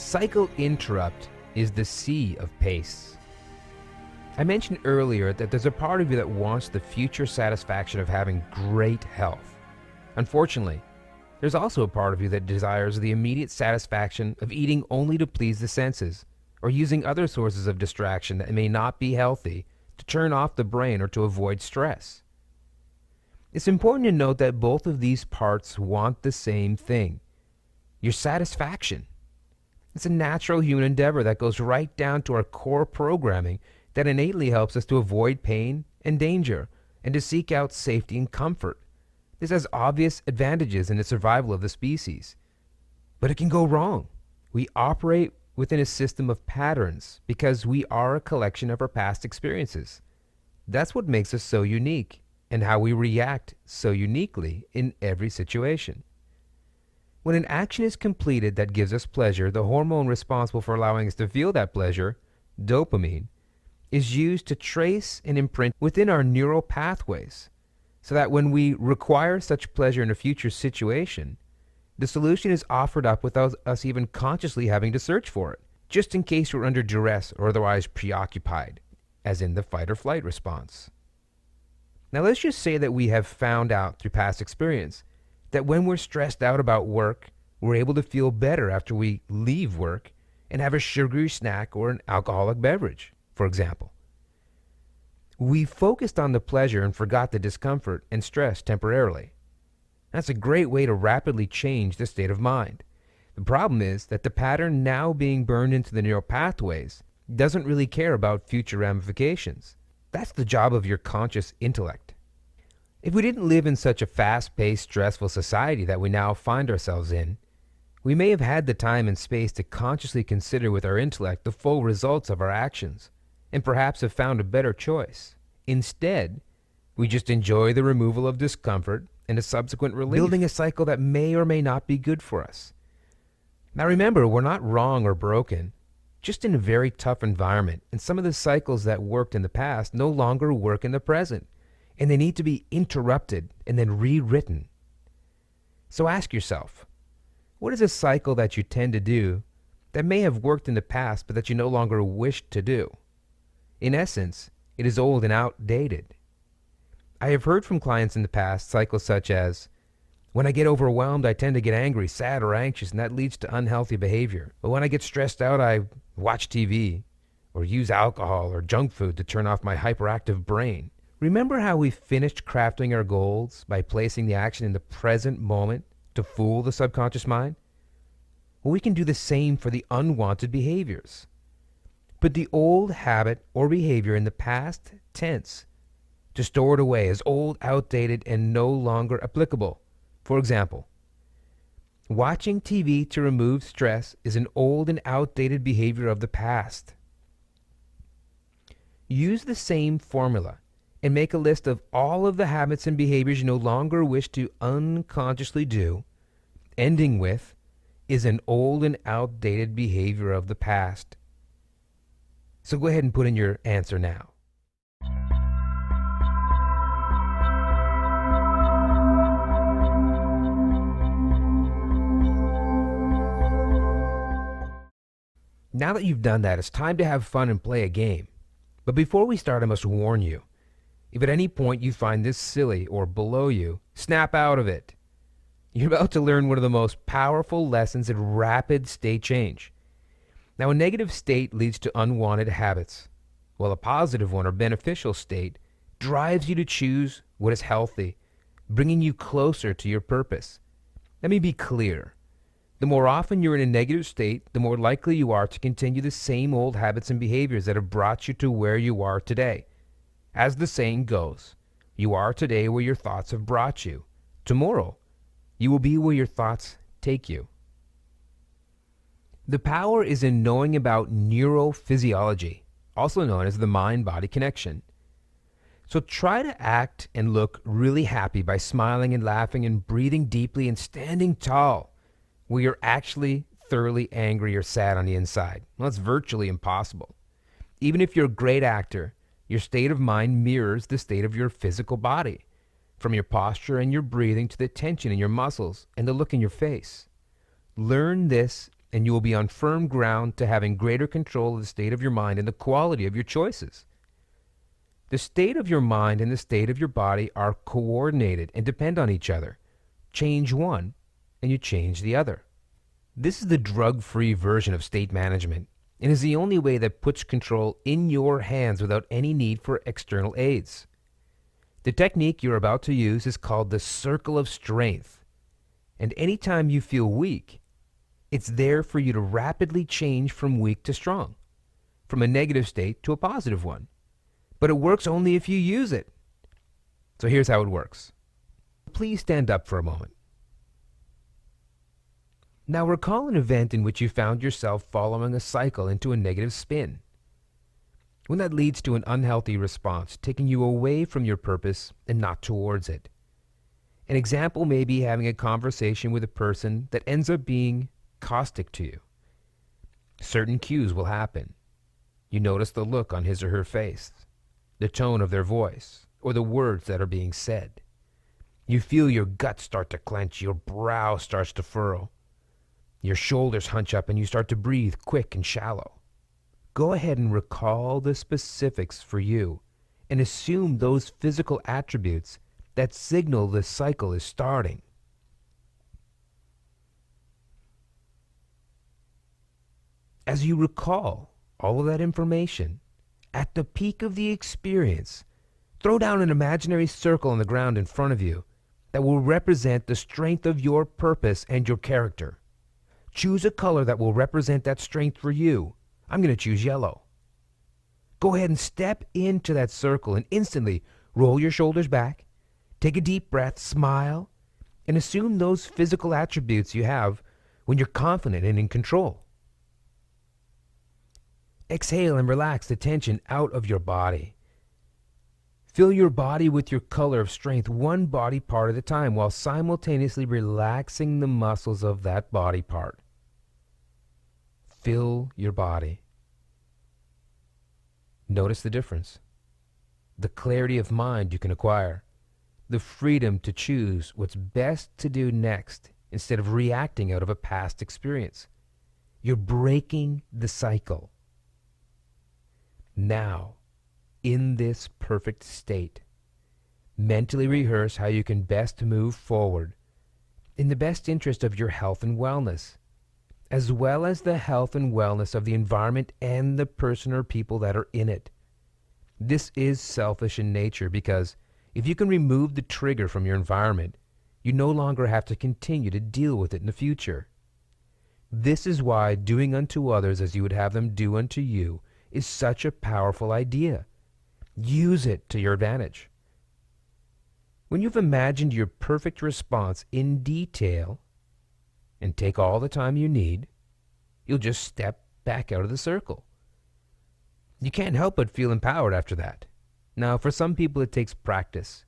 Cycle interrupt is the C of pace. I mentioned earlier that there's a part of you that wants the future satisfaction of having great health. Unfortunately, there's also a part of you that desires the immediate satisfaction of eating only to please the senses, or using other sources of distraction that may not be healthy to turn off the brain or to avoid stress. It's important to note that both of these parts want the same thing: your satisfaction. It's a natural human endeavor that goes right down to our core programming that innately helps us to avoid pain and danger and to seek out safety and comfort. This has obvious advantages in the survival of the species. But it can go wrong. We operate within a system of patterns because we are a collection of our past experiences. That's what makes us so unique and how we react so uniquely in every situation. When an action is completed that gives us pleasure, the hormone responsible for allowing us to feel that pleasure, dopamine, is used to trace and imprint within our neural pathways so that when we require such pleasure in a future situation, the solution is offered up without us even consciously having to search for it, just in case we're under duress or otherwise preoccupied, as in the fight or flight response. Now let's just say that we have found out through past experience that when we're stressed out about work, we're able to feel better after we leave work and have a sugary snack or an alcoholic beverage, for example. We focused on the pleasure and forgot the discomfort and stress temporarily. That's a great way to rapidly change the state of mind. The problem is that the pattern now being burned into the neural pathways doesn't really care about future ramifications. That's the job of your conscious intellect. If we didn't live in such a fast-paced, stressful society that we now find ourselves in, we may have had the time and space to consciously consider with our intellect the full results of our actions, and perhaps have found a better choice. Instead, we just enjoy the removal of discomfort and a subsequent relief, building a cycle that may or may not be good for us. Now remember, we're not wrong or broken, just in a very tough environment, and some of the cycles that worked in the past no longer work in the present, and they need to be interrupted and then rewritten. So ask yourself, what is a cycle that you tend to do that may have worked in the past but that you no longer wish to do? In essence, it is old and outdated. I have heard from clients in the past cycles such as, when I get overwhelmed, I tend to get angry, sad, or anxious, and that leads to unhealthy behavior. But when I get stressed out, I watch TV or use alcohol or junk food to turn off my hyperactive brain. Remember how we finished crafting our goals by placing the action in the present moment to fool the subconscious mind? Well, we can do the same for the unwanted behaviors. Put the old habit or behavior in the past tense to store it away as old, outdated, and no longer applicable. For example, watching TV to remove stress is an old and outdated behavior of the past. Use the same formula and make a list of all of the habits and behaviors you no longer wish to unconsciously do, ending with, is an old and outdated behavior of the past. So go ahead and put in your answer now. Now that you've done that, it's time to have fun and play a game. But before we start, I must warn you. If at any point you find this silly or below you, snap out of it. You're about to learn one of the most powerful lessons in rapid state change. Now, a negative state leads to unwanted habits, while a positive one or beneficial state drives you to choose what is healthy, bringing you closer to your purpose. Let me be clear. The more often you're in a negative state, the more likely you are to continue the same old habits and behaviors that have brought you to where you are today. As the saying goes, you are today where your thoughts have brought you. Tomorrow, you will be where your thoughts take you. The power is in knowing about neuro-physiology, also known as the mind-body connection. So try to act and look really happy by smiling and laughing and breathing deeply and standing tall where you're actually thoroughly angry or sad on the inside. Well, it's virtually impossible. Even if you're a great actor, your state of mind mirrors the state of your physical body, from your posture and your breathing to the tension in your muscles and the look in your face. Learn this and you will be on firm ground to having greater control of the state of your mind and the quality of your choices. The state of your mind and the state of your body are coordinated and depend on each other. Change one, and you change the other. This is the drug-free version of state management, and is the only way that puts control in your hands without any need for external aids. The technique you're about to use is called the circle of strength, and anytime you feel weak, it's there for you to rapidly change from weak to strong, from a negative state to a positive one. But it works only if you use it. So here's how it works. Please stand up for a moment. Now recall an event in which you found yourself following a cycle into a negative spin. When that leads to an unhealthy response, taking you away from your purpose and not towards it. An example may be having a conversation with a person that ends up being caustic to you. Certain cues will happen. You notice the look on his or her face, the tone of their voice, or the words that are being said. You feel your gut start to clench, your brow starts to furrow. Your shoulders hunch up and you start to breathe quick and shallow. Go ahead and recall the specifics for you and assume those physical attributes that signal the cycle is starting. As you recall all of that information, at the peak of the experience, throw down an imaginary circle on the ground in front of you that will represent the strength of your purpose and your character. Choose a color that will represent that strength for you. I'm going to choose yellow. Go ahead and step into that circle and instantly roll your shoulders back, take a deep breath, smile, and assume those physical attributes you have when you're confident and in control. Exhale and relax the tension out of your body. Fill your body with your color of strength, one body part at a time, while simultaneously relaxing the muscles of that body part. Fill your body. Notice the difference. The clarity of mind you can acquire. The freedom to choose what's best to do next instead of reacting out of a past experience. You're breaking the cycle. Now, in this perfect state, mentally rehearse how you can best move forward in the best interest of your health and wellness, as well as the health and wellness of the environment and the person or people that are in it. This is selfish in nature because if you can remove the trigger from your environment, you no longer have to continue to deal with it in the future. This is why doing unto others as you would have them do unto you is such a powerful idea. Use it to your advantage. When you've imagined your perfect response in detail, and take all the time you need, you'll just step back out of the circle. You can't help but feel empowered after that. Now, for some people, it takes practice.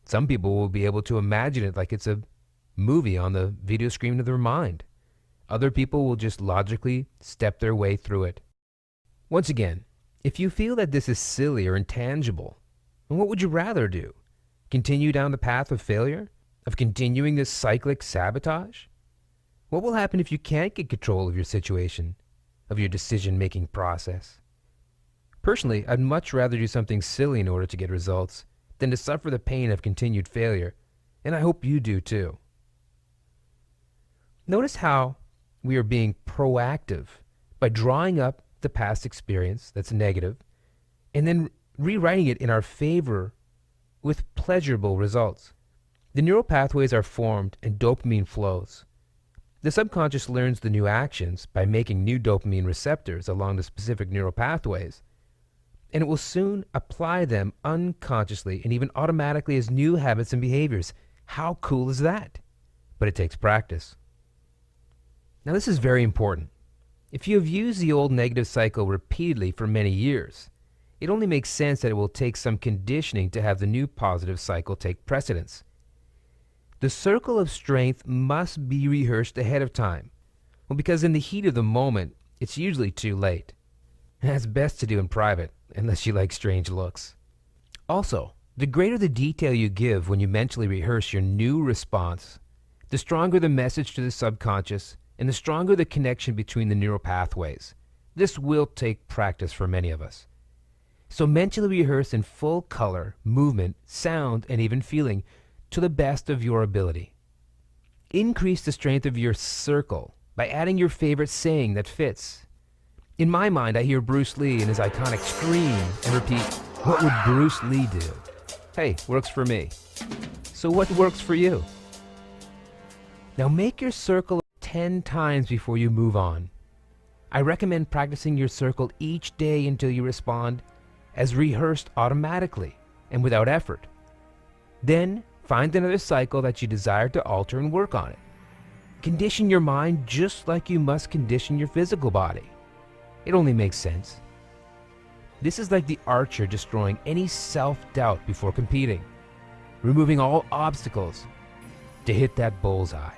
Some people will be able to imagine it like it's a movie on the video screen of their mind. Other people will just logically step their way through it. Once again, if you feel that this is silly or intangible, then what would you rather do? Continue down the path of failure? Of continuing this cyclic sabotage? What will happen if you can't get control of your situation, of your decision-making process? Personally, I'd much rather do something silly in order to get results than to suffer the pain of continued failure, and I hope you do too. Notice how we are being proactive by drawing up the past experience that's negative and then rewriting it in our favor with pleasurable results. The neural pathways are formed and dopamine flows. The subconscious learns the new actions by making new dopamine receptors along the specific neural pathways, and it will soon apply them unconsciously and even automatically as new habits and behaviors. How cool is that? But it takes practice. Now, this is very important. If you have used the old negative cycle repeatedly for many years, it only makes sense that it will take some conditioning to have the new positive cycle take precedence. The circle of strength must be rehearsed ahead of time. Well, because in the heat of the moment, it's usually too late. That's best to do in private, unless you like strange looks. Also, the greater the detail you give when you mentally rehearse your new response, the stronger the message to the subconscious and the stronger the connection between the neural pathways. This will take practice for many of us. So mentally rehearse in full color, movement, sound, and even feeling to the best of your ability. Increase the strength of your circle by adding your favorite saying that fits. In my mind, I hear Bruce Lee and his iconic scream and repeat, "What would Bruce Lee do?" Hey, works for me. So what works for you? Now make your circle 10 times before you move on. I recommend practicing your circle each day until you respond as rehearsed automatically and without effort. Then find another cycle that you desire to alter and work on it. Condition your mind just like you must condition your physical body. It only makes sense. This is like the archer destroying any self-doubt before competing, removing all obstacles to hit that bullseye.